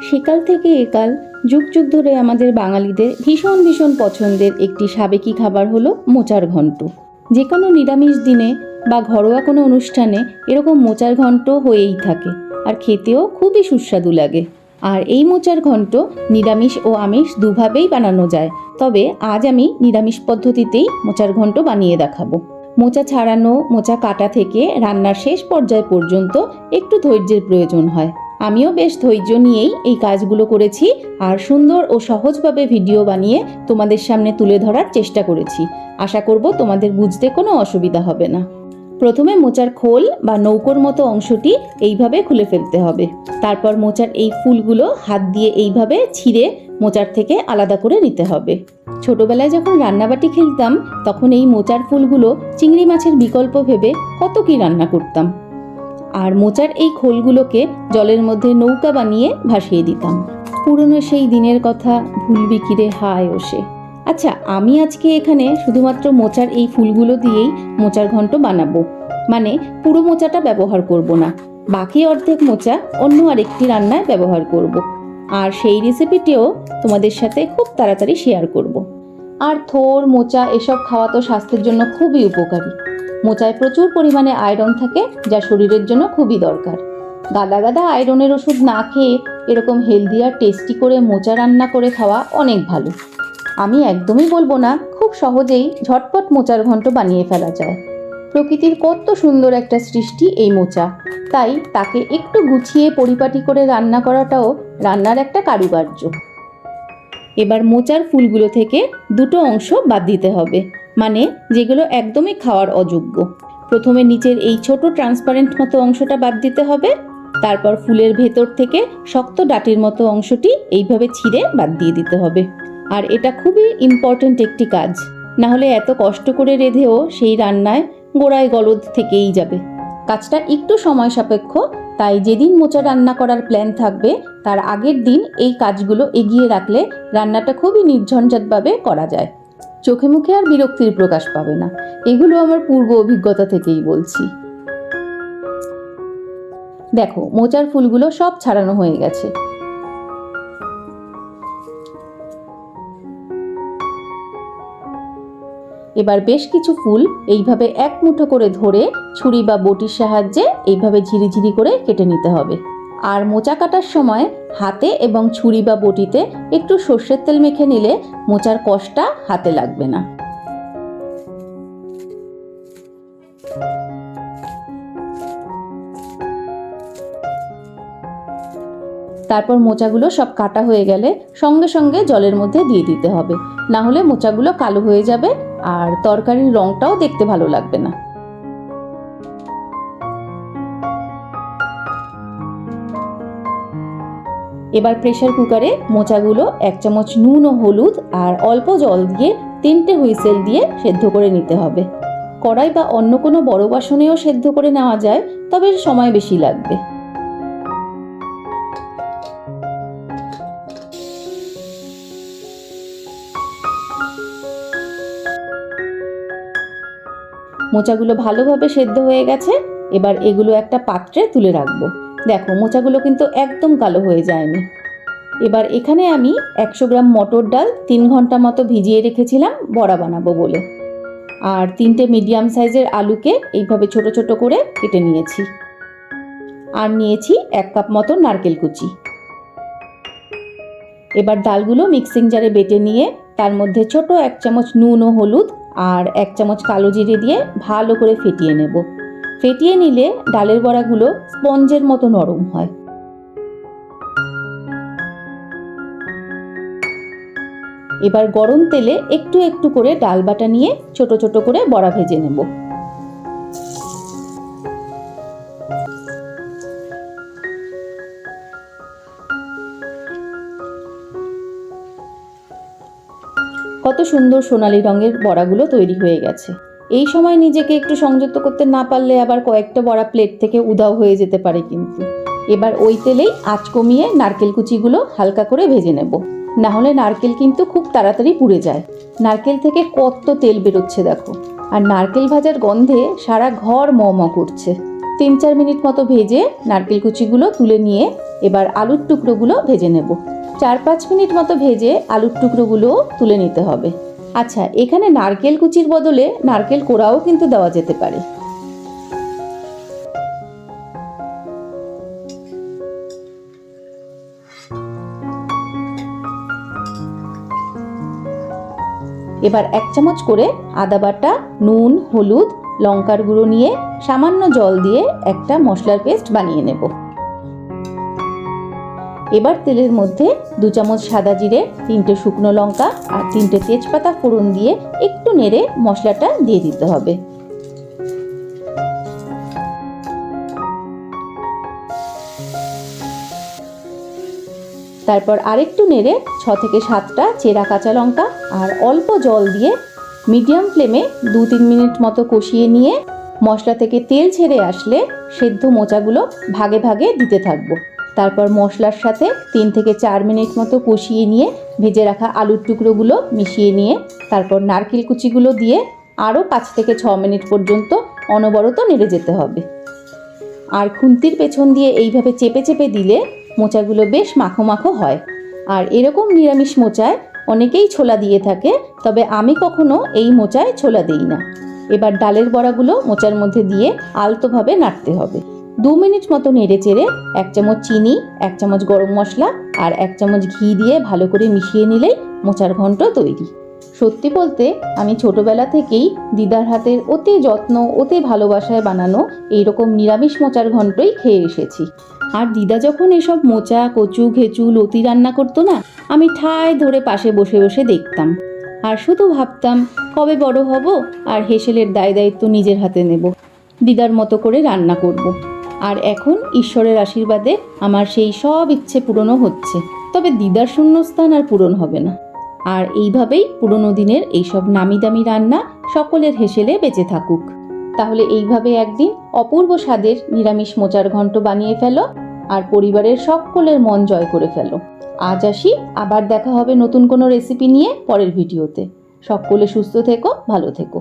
সেকাল থেকে একাল যুগ যুগ ধরে আমাদের বাঙালিদের ভীষণ ভীষণ পছন্দের একটি সাবেকি খাবার হলো মোচার ঘন্ট। যে কোনো নিরামিষ দিনে বা ঘরোয়া কোনো অনুষ্ঠানে এরকম মোচার ঘন্ট হয়েই থাকে, আর খেতেও খুবই সুস্বাদু লাগে। আর এই মোচার ঘন্ট নিরামিষ ও আমিষ দুভাবেই বানানো যায়, তবে আজ আমি নিরামিষ পদ্ধতিতেই মোচার ঘন্ট বানিয়ে দেখাবো। মোচা ছাড়ানো, মোচা কাটা থেকে রান্নার শেষ পর্যায় পর্যন্ত একটু ধৈর্যের প্রয়োজন হয়। আমিও বেশ ধৈর্য নিয়েই এই কাজগুলো করেছি, আর সুন্দর ও সহজভাবে ভিডিও বানিয়ে তোমাদের সামনে তুলে ধরার চেষ্টা করেছি। আশা করব তোমাদের বুঝতে কোনো অসুবিধা হবে না। প্রথমে মোচার খোল বা নৌকোর মতো অংশটি এইভাবে খুলে ফেলতে হবে। তারপর মোচার এই ফুলগুলো হাত দিয়ে এইভাবে ছিঁড়ে মোচার থেকে আলাদা করে নিতে হবে। ছোটবেলায় যখন রান্নাবাটি খেলতাম, তখন এই মোচার ফুলগুলো চিংড়ি মাছের বিকল্প ভেবে কত কি রান্না করতাম। আর মোচার এই খোলগুলোকে জলের মধ্যে নৌকা বানিয়ে ভাসিয়ে দিতাম। পুরনো সেই দিনের কথা ভুলবি কিরে হায় ওসে। আচ্ছা, আমি আজকে এখানে শুধুমাত্র মোচার এই ফুলগুলো দিয়েই মোচার ঘন্ট বানাবো, মানে পুরো মোচাটা ব্যবহার করব না। বাকি অর্ধেক মোচা অন্য আরেকটি রান্নায় ব্যবহার করব, আর সেই রেসিপিটিও তোমাদের সাথে খুব তাড়াতাড়ি শেয়ার করব। আর থোর, মোচা এসব খাওয়া তো স্বাস্থ্যের জন্য খুবই উপকারী। মোচায় প্রচুর পরিমাণে আয়রন থাকে, যা শরীরের জন্য খুবই দরকার। গাদা গাদা আয়রনের ওষুধ না খেয়ে এরকম হেলদি আর টেস্টি করে মোচা রান্না করে খাওয়া অনেক ভালো। আমি একদমই বলবো না, খুব সহজেই ঝটপট মোচার ঘন্ট বানিয়ে ফেলা যায়। প্রকৃতির কত সুন্দর একটা সৃষ্টি এই মোচা, তাই তাকে একটু গুছিয়ে পরিপাটি করে রান্না করাটাও রান্নার একটা কারুকার্য। এবার মোচার ফুলগুলো থেকে দুটো অংশ বাদ দিতে হবে, মানে যেগুলো একদমই খাওয়ার অযোগ্য। প্রথমে নিচের এই ছোট ট্রান্সপারেন্ট মতো অংশটা বাদ দিতে হবে, তারপর ফুলের ভেতর থেকে শক্ত ডাটির মতো অংশটি এইভাবে ছিঁড়ে বাদ দিয়ে দিতে হবে। আর এটা খুবই ইম্পর্ট্যান্ট একটি কাজ, না হলে এত কষ্ট করে রেঁধেও সেই রান্নায় গোড়ায় গলদ থেকেই যাবে। কাজটা একটু সময় সাপেক্ষ, তাই যেদিন মোচা রান্না করার প্ল্যান থাকবে তার আগের দিন এই কাজগুলো এগিয়ে রাখলে রান্নাটা খুবই নির্ঝঞ্ঝাটভাবে করা যায়। চোখে মুখে আর বিরক্তির প্রকাশ পাবে না। এগুলো আমার পূর্ব অভিজ্ঞতা থেকেই বলছি। দেখো, মোচার ফুলগুলো সব ছাড়ানো হয়ে গেছে। এবার বেশ কিছু ফুল এইভাবে এক মুঠো করে ধরে ছুরি বা বটির সাহায্যে এইভাবে ঝিরিঝিরি করে কেটে নিতে হবে। আর মোচা কাটার সময় হাতে এবং ছুরি বা বটিতে একটু সর্ষের তেল মেখে নিলে মোচার কষটা হাতে লাগবে না। তারপর মোচাগুলো সব কাটা হয়ে গেলে সঙ্গে সঙ্গে জলের মধ্যে দিয়ে দিতে হবে, না হলে মোচাগুলো কালো হয়ে যাবে আর তরকারির রংটাও দেখতে ভালো লাগবে না। এবার প্রেসার কুকারে মোচাগুলো 1 চামচ নুন ও হলুদ আর অল্প জল দিয়ে 3টে হুইসেল দিয়ে সেদ্ধ করে নিতে হবে। কড়াই বা অন্য কোনো বড় বাসনেও সেদ্ধ করে নেওয়া যায়, তবে সময় বেশি লাগবে। মোচাগুলো ভালোভাবে সেদ্ধ হয়ে গেছে, এবার এগুলো একটা পাত্রে তুলে রাখবো। দেখো, মোচাগুলো কিন্তু একদম কালো হয়ে যায়নি। এবার এখানে আমি 100 গ্রাম মটর ডাল 3 ঘন্টা মতো ভিজিয়ে রেখেছিলাম বড়া বানাবো বলে। আর 3টে মিডিয়াম সাইজের আলুকে এইভাবে ছোট ছোট করে কেটে নিয়েছি। আর নিয়েছি 1 কাপ মতো নারকেল কুচি। এবার ডালগুলো মিক্সিং জারে বেটে নিয়ে তার মধ্যে ছোট 1 চামচ নুন ও হলুদ আর 1 চামচ কালো জিরে দিয়ে ভালো করে ফেটিয়ে নেব। ফেটিয়ে নিলে ডালের বড়াগুলো স্পঞ্জের মতো নরম হয়। এবার গরম তেলে একটু একটু করে ডাল বাটা নিয়ে ছোট ছোট করে বড়া ভেজে নেব। কত সুন্দর সোনালী রঙের বড়াগুলো তৈরি হয়ে গেছে। এই সময় নিজেকে একটু সংযত করতে না পারলে আবার কয়েকটা বড়া প্লেট থেকে উধাও হয়ে যেতে পারে কিন্তু। এবার ওই তেলেই আঁচ কমিয়ে নারকেল কুচিগুলো হালকা করে ভেজে নেব, না হলে নারকেল কিন্তু খুব তাড়াতাড়ি পুড়ে যায়। নারকেল থেকে কত তেল বেরোচ্ছে দেখো, আর নারকেল ভাজার গন্ধে সারা ঘর ম ম করছে। 3-4 মিনিট মতো ভেজে নারকেল কুচিগুলো তুলে নিয়ে এবার আলুর টুকরোগুলো ভেজে নেব। 4-5 মিনিট মতো ভেজে আলুর টুকরোগুলো তুলে নিতে হবে। আচ্ছা, এখানে নারকেল কুচির বদলে নারকেল কোড়াও কিন্তু দেওয়া যেতে পারে। এবার 1 চামচ করে আদা বাটা, নুন, হলুদ, লঙ্কার গুঁড়ো নিয়ে সামান্য জল দিয়ে একটা মশলার পেস্ট বানিয়ে নেব। এবার তেলের মধ্যে 2 চামচ সাদা জিরে, 3টে শুকনো লঙ্কা আর 3টে তেজপাতা ফোড়ন দিয়ে একটু নেড়ে মশলাটা দিয়ে দিতে হবে। তারপর আরেকটু নেড়ে 6 থেকে 7টা চেরা কাঁচা লঙ্কা আর অল্প জল দিয়ে মিডিয়াম ফ্লেমে 2-3 মিনিট মতো কষিয়ে নিয়ে মশলা থেকে তেল ছেড়ে আসলে সেদ্ধ মোচাগুলো ভাগে ভাগে দিতে থাকবো। তারপর মশলার সাথে 3 থেকে 4 মিনিট মতো কষিয়ে নিয়ে ভেজে রাখা আলুর টুকরোগুলো মিশিয়ে নিয়ে তারপর নারকেল কুচিগুলো দিয়ে আরও 5 থেকে 6 মিনিট পর্যন্ত অনবরত নেড়ে যেতে হবে। আর খুন্তির পেছন দিয়ে এইভাবে চেপে চেপে দিলে মোচাগুলো বেশ মাখো মাখো হয়। আর এরকম নিরামিষ মোচায় অনেকেই ছোলা দিয়ে থাকে, তবে আমি কখনো এই মোচায় ছোলা দিই না। এবার ডালের বড়াগুলো মোচার মধ্যে দিয়ে আলতোভাবে নাড়তে হবে। 2 মিনিট মতো নেড়ে চেড়ে 1 চামচ চিনি, 1 চামচ গরম মশলা আর 1 চামচ ঘি দিয়ে ভালো করে মিশিয়ে নিলেই মোচার ঘন্ট তৈরি। সত্যি বলতে আমি ছোটবেলা থেকেই দিদার হাতের অতি যত্ন, অতি ভালোবাসায় বানানো এইরকম নিরামিষ মোচার ঘন্টই খেয়ে এসেছি। আর দিদা যখন এসব মোচা, কচু, ঘেঁচু, লতি রান্না করতো না, আমি ঠায় ধরে পাশে বসে বসে দেখতাম আর শুধু ভাবতাম কবে বড় হব আর হেসেলের দায় দায়িত্ব নিজের হাতে নেব, দিদার মতো করে রান্না করব। আর এখন ঈশ্বরের আশীর্বাদে আমার সেই সব ইচ্ছে পূরণও হচ্ছে, তবে দিদার শূন্যস্থান আর পূরণ হবে না। আর এইভাবেই পুরনো দিনের এইসব নামি দামি রান্না সকলের হেসেলে বেঁচে থাকুক। তাহলে এইভাবে একদিন অপূর্ব স্বাদের নিরামিষ মোচার ঘন্ট বানিয়ে ফেলো আর পরিবারের সকলের মন জয় করে ফেলো। আজ আসি, আবার দেখা হবে নতুন কোনো রেসিপি নিয়ে পরের ভিডিওতে। সকলে সুস্থ থেকো, ভালো থেকো।